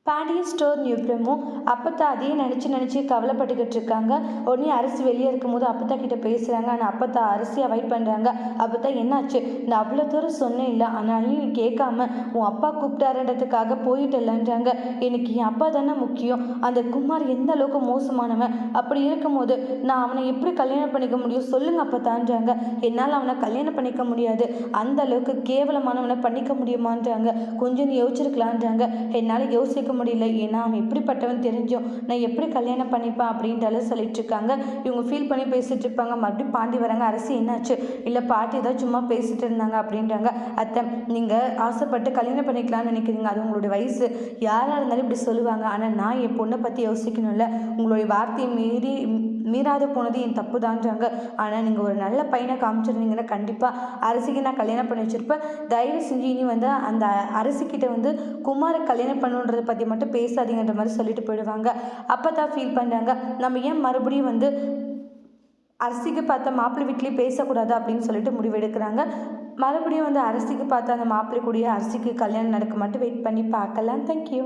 Pandian store நியூப்ரமும் அப்பத்தா அதையே நினச்சி கவலைப்பட்டுக்கிட்டு இருக்காங்க. உடனே அரிசி வெளியே இருக்கும்போது அப்பத்தா கிட்ட பேசுகிறாங்க. ஆனால் அப்பத்தா அரிசி அவாய்ட் பண்ணுறாங்க. அப்பத்தா என்னாச்சு, நான் அவ்வளோ தூரம் சொன்னேன் இல்லை, ஆனாலும் நீ கேட்காம உன் அப்பா கூப்பிட்டாருன்றதுக்காக போயிட்டலன்றாங்க. எனக்கு என் அப்பா தானே முக்கியம். அந்த குமார் எந்த அளவுக்கு மோசமானவன். அப்படி இருக்கும்போது நான் அவனை எப்படி கல்யாணம் பண்ணிக்க முடியும் சொல்லுங்க அப்பத்தான்றாங்க. என்னால் அவனை கல்யாணம் பண்ணிக்க முடியாது, அந்த அளவுக்கு கேவலமானவனை பண்ணிக்க முடியுமான்றாங்க. கொஞ்சம் யோசிச்சிருக்கலான்றாங்க. என்னால் யோசிக்க முடியல, ஏன்னா அவன் எப்படிப்பட்டவன் தெரிஞ்சும் நான் எப்படி கல்யாணம் பண்ணிப்பேன் அப்படின்றாலும் சொல்லிட்டு இருக்காங்க. இவங்க ஃபீல் பண்ணி பேசிட்டு இருப்பாங்க. மறுபடியும் பாண்டி வராங்க. அரசி என்னாச்சு, இல்லை பாட்டி தான் சும்மா பேசிட்டு இருந்தாங்க அப்படின்றாங்க. அத்தை, நீங்கள் ஆசைப்பட்டு கல்யாணம் பண்ணிக்கலாம்னு நினைக்கிறீங்க, அது உங்களுடைய வயசு, யாராக இருந்தாலும் இப்படி சொல்லுவாங்க. ஆனால் நான் என் பொண்ணை பற்றி யோசிக்கணும்ல, உங்களுடைய வார்த்தையை மீறாத போனது என் தப்பு தான்றாங்க. ஆனால் நீங்கள் ஒரு நல்ல பையனை காமிச்சிருந்தீங்கன்னா கண்டிப்பாக அரசிக்கு நான் கல்யாணம் பண்ணி வச்சுருப்பேன். தயவு செஞ்சு இனி அந்த அரசிக்கிட்ட குமாரை கல்யாணம் பண்ணுன்றதை பற்றி மட்டும் பேசாதீங்கன்ற மாதிரி சொல்லிட்டு போயிடுவாங்க. அப்போ தான் ஃபீல் பண்ணுறாங்க, நம்ம ஏன் மறுபடியும் அரசிக்கு பார்த்த மாப்பிள்ளை வீட்லேயே பேசக்கூடாது அப்படின்னு சொல்லிட்டு முடிவெடுக்கிறாங்க. மறுபடியும் அரசிக்கு பார்த்த அந்த மாப்பிள்ளை கூடிய அரசிக்கு கல்யாணம் நடக்க மட்டும் வெயிட் பண்ணி பார்க்கலாம். தேங்க்யூ.